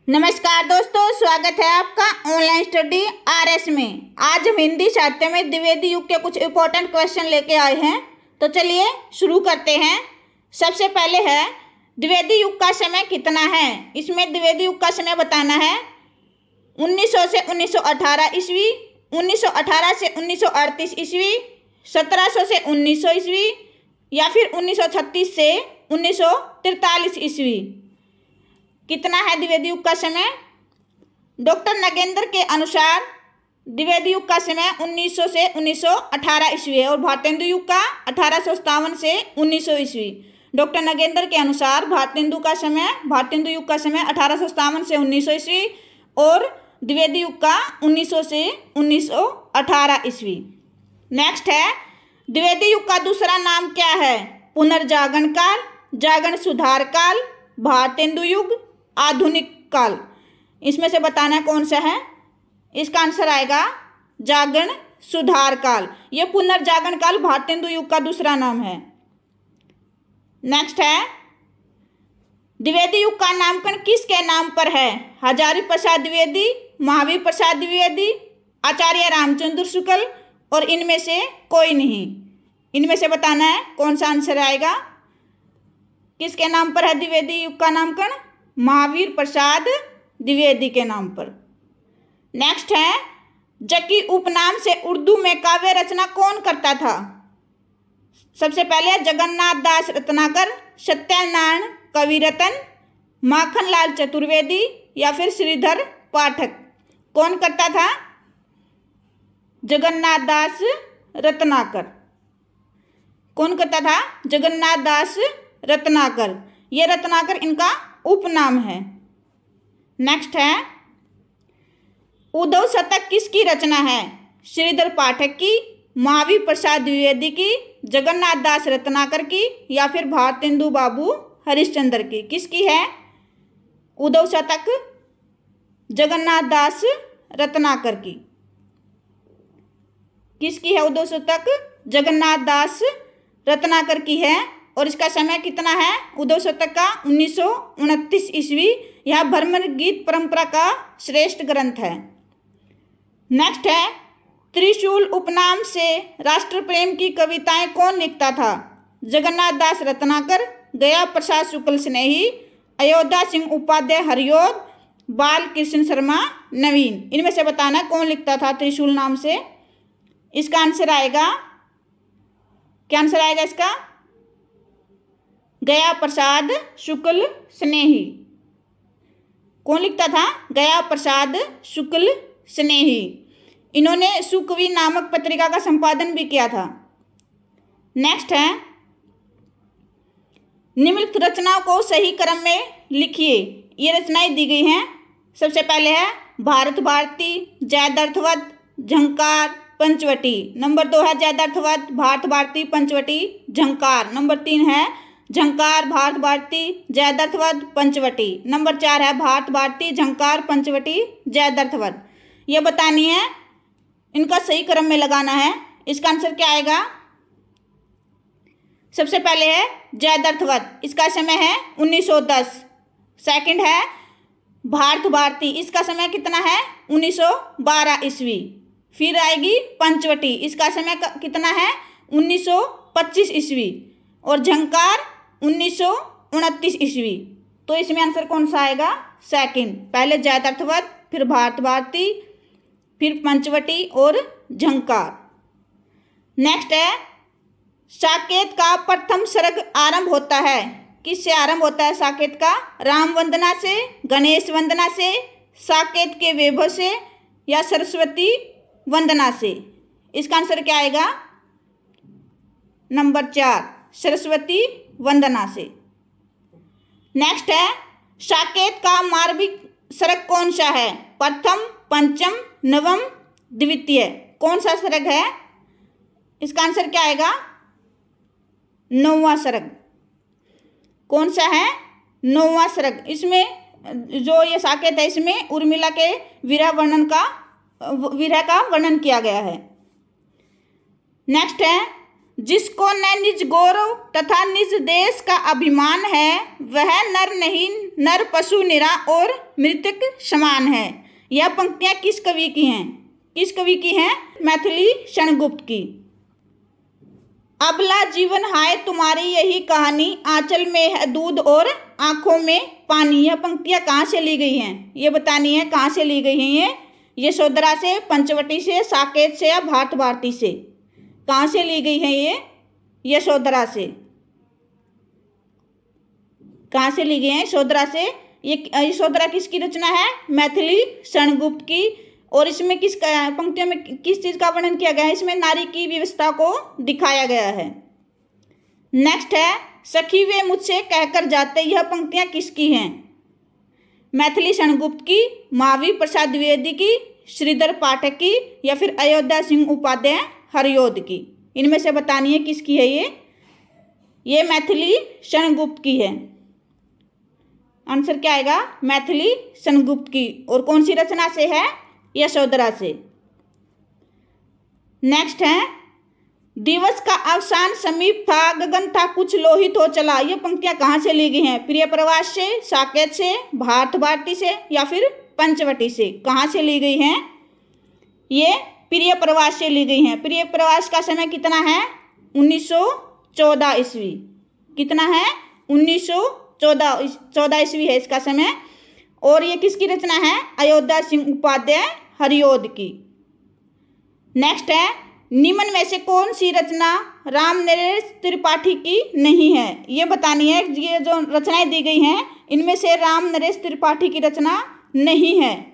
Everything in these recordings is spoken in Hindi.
नमस्कार दोस्तों, स्वागत है आपका ऑनलाइन स्टडी आरएस में। आज हम हिंदी साहित्य में द्विवेदी युग के कुछ इंपॉर्टेंट क्वेश्चन लेके आए हैं। तो चलिए शुरू करते हैं। सबसे पहले है द्विवेदी युग का समय कितना है। इसमें द्विवेदी युग का समय बताना है 1900 से 1918 ईस्वी, 1918 से 1938 ईस्वी, 1700 से 1900 ईस्वी या फिर 1936 से 1943 ईस्वी। कितना है द्विवेदी युग का समय? डॉक्टर नगेंद्र के अनुसार द्विवेदी युग का समय 1900 से 1918 ईस्वी है और भारतेंदु युग का 1857 से 1900 ईस्वी। डॉक्टर नगेंद्र के अनुसार भारतेंदु युग का समय 1857 से 1900 ईस्वी और द्विवेदी युग का 1900 से 1918 ईस्वी। नेक्स्ट है द्विवेदी युग का दूसरा नाम क्या है? पुनर्जागरण काल, जागरण सुधार काल, भारतेंदु युग, आधुनिक काल। इसमें से बताना है कौन सा है। इसका आंसर आएगा जागरण सुधार काल। यह पुनर्जागरण काल भारतेंदु युग का दूसरा नाम है। नेक्स्ट है द्विवेदी युग का नामकरण किसके नाम पर है? हजारी प्रसाद द्विवेदी, महावीर प्रसाद द्विवेदी, आचार्य रामचंद्र शुक्ल और इनमें से कोई नहीं। इनमें से बताना है कौन सा आंसर आएगा। किसके नाम पर है द्विवेदी युग का नामकरण? महावीर प्रसाद द्विवेदी के नाम पर। नेक्स्ट है जकी उपनाम से उर्दू में काव्य रचना कौन करता था? सबसे पहले जगन्नाथ दास रत्नाकर, सत्यनारायण कविरत्न, माखनलाल चतुर्वेदी या फिर श्रीधर पाठक। कौन करता था? जगन्नाथ दास रत्नाकर। कौन करता था? जगन्नाथ दास रत्नाकर। यह रत्नाकर इनका उपनाम है। नेक्स्ट है उद्धव शतक किसकी रचना है? श्रीधर पाठक की, महावीर प्रसाद द्विवेदी की, जगन्नाथ दास रत्नाकर की या फिर भारतेंदु बाबू हरिश्चंद्र की। किसकी है उद्धव शतक? जगन्नाथ दास रत्नाकर की। किसकी है उद्धव शतक? जगन्नाथ दास रत्नाकर की है। और इसका समय कितना है उद्धव शतक का? 1929 ईस्वी। यह भ्रमर गीत परंपरा का श्रेष्ठ ग्रंथ है। नेक्स्ट है त्रिशूल उपनाम से राष्ट्र प्रेम की कविताएं कौन लिखता था? जगन्नाथ दास रत्नाकर, गया प्रसाद शुक्ल स्नेही, अयोध्या सिंह उपाध्याय हरिऔध, बाल कृष्ण शर्मा नवीन। इनमें से बताना कौन लिखता था त्रिशूल नाम से। इसका आंसर आएगा, क्या आंसर आएगा इसका? गया प्रसाद शुक्ल स्नेही। कौन लिखता था? गया प्रसाद शुक्ल स्नेही। इन्होंने सुकवि नामक पत्रिका का संपादन भी किया था। नेक्स्ट है निम्नलिखित रचनाओं को सही क्रम में लिखिए। ये रचनाएं दी गई हैं। सबसे पहले है भारत भारती, जयद्रथवत, झंकार, पंचवटी। नंबर 2 है जयद्रथवत, भारत भारती, पंचवटी, झंकार। नंबर 3 है झंकार, भारत भारती, जयद्रथवत, पंचवटी। नंबर 4 है भारत भारती, झंकार, पंचवटी, जयद्रथवत। ये बतानी है, इनका सही क्रम में लगाना है। इसका आंसर क्या आएगा? सबसे पहले है जयद्रथवत, इसका समय है 1910। सेकंड है भारत भारती, इसका समय कितना है? 1912 ईस्वी। फिर आएगी पंचवटी, इसका समय कितना है? 1925 ईस्वी। और झंकार 1929 ईस्वी। तो इसमें आंसर कौन सा आएगा? सेकंड। पहले जयद्रथवत, फिर भारत भारती, फिर पंचवटी और झंकार। नेक्स्ट है साकेत का प्रथम सर्ग आरंभ होता है। किससे आरंभ होता है साकेत का? राम वंदना से, गणेश वंदना से, साकेत के वैभव से या सरस्वती वंदना से। इसका आंसर क्या आएगा? नंबर 4 सरस्वती वंदना से। नेक्स्ट है साकेत का मार्मिक सर्ग कौन सा है? प्रथम, पंचम, नवम, द्वितीय। कौन सा सर्ग है? इसका आंसर क्या आएगा? 9वां सर्ग। कौन सा है? 9वां सर्ग। इसमें जो ये साकेत है इसमें उर्मिला के विरह का वर्णन किया गया है। नेक्स्ट है जिसको न निज गौरव तथा निज देश का अभिमान है, वह नर नहीं नर पशु निरा और मृतक समान है। यह पंक्तियां किस कवि की हैं? किस कवि की हैं? मैथिली क्षणगुप्त की। अबला जीवन हाय तुम्हारी यही कहानी, आंचल में है दूध और आंखों में पानी। यह पंक्तियां कहाँ से ली गई हैं? ये बतानी है कहाँ से ली गई हैं। ये यशोधरा से, पंचवटी से, साकेत से या भारत भारती से? कहाँ से ली गई है? ये यशोधरा से। कहाँ से ली गई है? यशोधरा से। ये यशोधरा किसकी रचना है? मैथिली क्षणगुप्त की। और इसमें किस पंक्तियों में किस चीज का वर्णन किया गया है? इसमें नारी की व्यवस्था को दिखाया गया है। नेक्स्ट है, सखी वे मुझसे कहकर जाते। यह पंक्तियां किसकी हैं? मैथिली क्षणगुप्त की, महावीर प्रसाद द्विवेदी की, श्रीधर पाठक की या फिर अयोध्या सिंह उपाध्याय हरियोध की? इनमें से बतानी है किसकी है ये मैथिली क्षणगुप्त की है। आंसर क्या आएगा? मैथिली क्षणगुप्त की। और कौन सी रचना से है? यशोधरा से। नेक्स्ट है, दिवस का अवसान समीप था, गगन था कुछ लोहित हो चला। ये पंक्तियां कहाँ से ली गई हैं? प्रिय प्रवास से, साकेत से, भारत भारती से या फिर पंचवटी से? कहाँ से ली गई हैं? ये प्रिय प्रवास से ली गई हैं। प्रिय प्रवास का समय कितना है? 1914 ईस्वी। कितना है? 1914 ईस्वी है इसका समय। और ये किसकी रचना है? अयोध्या सिंह उपाध्याय हरियोध की। नेक्स्ट है, निम्न में से कौन सी रचना रामनरेश त्रिपाठी की नहीं है? ये बतानी है। ये जो रचनाएं दी गई हैं इनमें से रामनरेश त्रिपाठी की रचना नहीं है।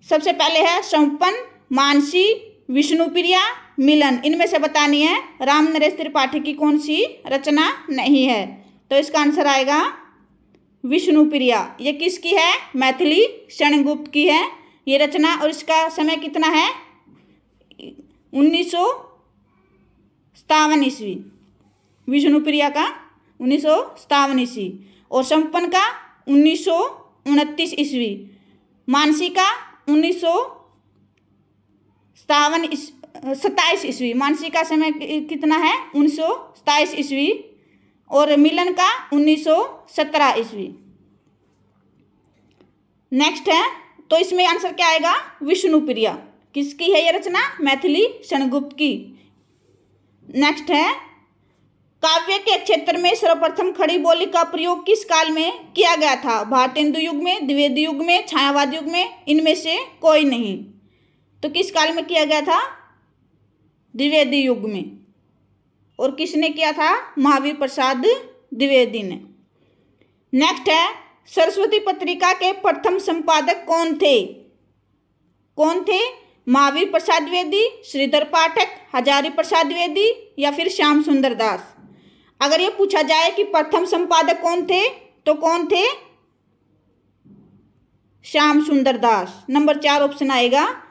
सबसे पहले है संपन्न, मानसी, विष्णुप्रिया, मिलन। इनमें से बतानी है रामनरेश त्रिपाठी की कौन सी रचना नहीं है। तो इसका आंसर आएगा विष्णुप्रिया। ये किसकी है? मैथिली क्षणगुप्त की है ये रचना। और इसका समय कितना है? 1957 ईस्वी। विष्णुप्रिया का 1957 ईस्वी और संपन्न का 1929 ईस्वी। मानसी का 1927 ईस्वी। मानसी का समय कितना है? 1927 ईस्वी। और मिलन का 1917 ईस्वी। नेक्स्ट है, तो इसमें आंसर क्या आएगा? विष्णुप्रिया। किसकी है ये रचना? मैथिली क्षणगुप्त की। नेक्स्ट है, काव्य के क्षेत्र में सर्वप्रथम खड़ी बोली का प्रयोग किस काल में किया गया था? भारतेंदु युग में, द्विवेदी युग में, छायावाद युग में? इनमें से कोई नहीं। तो किस काल में किया गया था? द्विवेदी युग में। और किसने किया था? महावीर प्रसाद द्विवेदी ने। नेक्स्ट है, सरस्वती पत्रिका के प्रथम संपादक कौन थे? कौन थे? महावीर प्रसाद द्विवेदी, श्रीधर पाठक, हजारी प्रसाद द्विवेदी या फिर श्याम सुंदर दास? अगर ये पूछा जाए कि प्रथम संपादक कौन थे तो कौन थे? श्याम सुंदर दास। नंबर 4 ऑप्शन आएगा।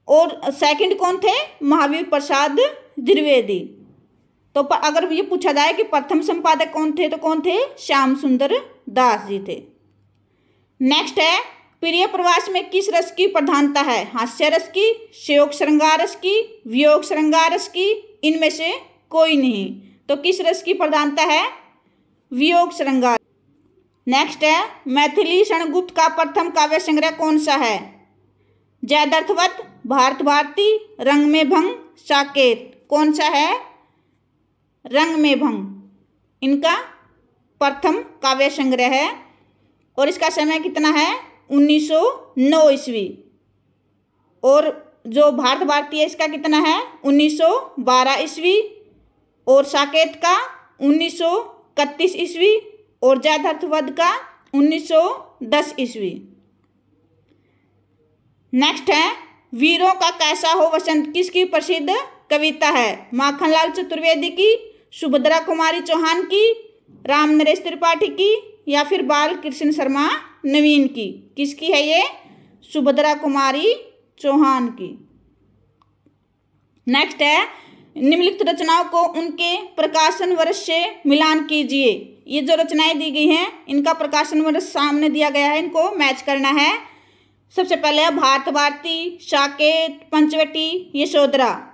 और सेकंड कौन थे? महावीर प्रसाद द्विवेदी। तो अगर ये पूछा जाए कि प्रथम संपादक कौन थे तो कौन थे? श्याम सुंदर दास जी थे। नेक्स्ट है, प्रिय प्रवास में किस रस की प्रधानता है? हास्य रस की, शोक श्रृंगार रस की, वियोग श्रृंगार रस की? इनमें से कोई नहीं। तो किस रस की प्रधानता है? वियोग श्रृंगार। नेक्स्ट है, मैथिली क्षणगुप्त का प्रथम काव्य संग्रह कौन सा है? जयद्रथवत, भारत भारती, रंग में भंग, साकेत? कौन सा है? रंग में भंग इनका प्रथम काव्य संग्रह है। और इसका समय कितना है? 1909 ईस्वी। और जो भारत भारती है इसका कितना है? 1912 ईस्वी। और साकेत का 1931 ईस्वी। और जयद्रथवत का 1910 ईस्वी। नेक्स्ट है, वीरों का कैसा हो वसंत किसकी प्रसिद्ध कविता है? माखनलाल चतुर्वेदी की, सुभद्रा कुमारी चौहान की, रामनरेश त्रिपाठी की या फिर बाल कृष्ण शर्मा नवीन की? किसकी है ये? सुभद्रा कुमारी चौहान की। नेक्स्ट है, निम्नलिखित रचनाओं को उनके प्रकाशन वर्ष से मिलान कीजिए। ये जो रचनाएं दी गई हैं इनका प्रकाशन वर्ष सामने दिया गया है, इनको मैच करना है। सबसे पहले भारत भारती, साकेत, पंचवटी, यशोधरा।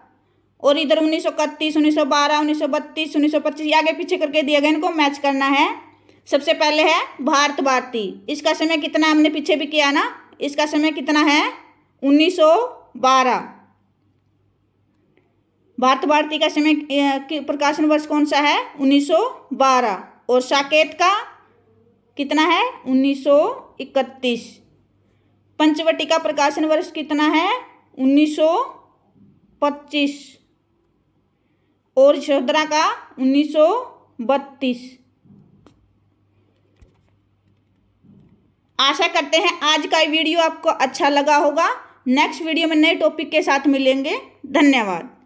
और इधर 1931, 1912, 1932, 1925 ये आगे पीछे करके दिया गया, इनको मैच करना है। सबसे पहले है भारत भारती, इसका समय कितना हमने पीछे भी किया ना, इसका समय कितना है 1912। भारत भारती का समय प्रकाशन वर्ष कौन सा है 1912। और साकेत का कितना है 1931। पंचवटी का प्रकाशन वर्ष कितना है 1925। और यशोधरा का 1932। आशा करते हैं आज का वीडियो आपको अच्छा लगा होगा। नेक्स्ट वीडियो में नए टॉपिक के साथ मिलेंगे। धन्यवाद।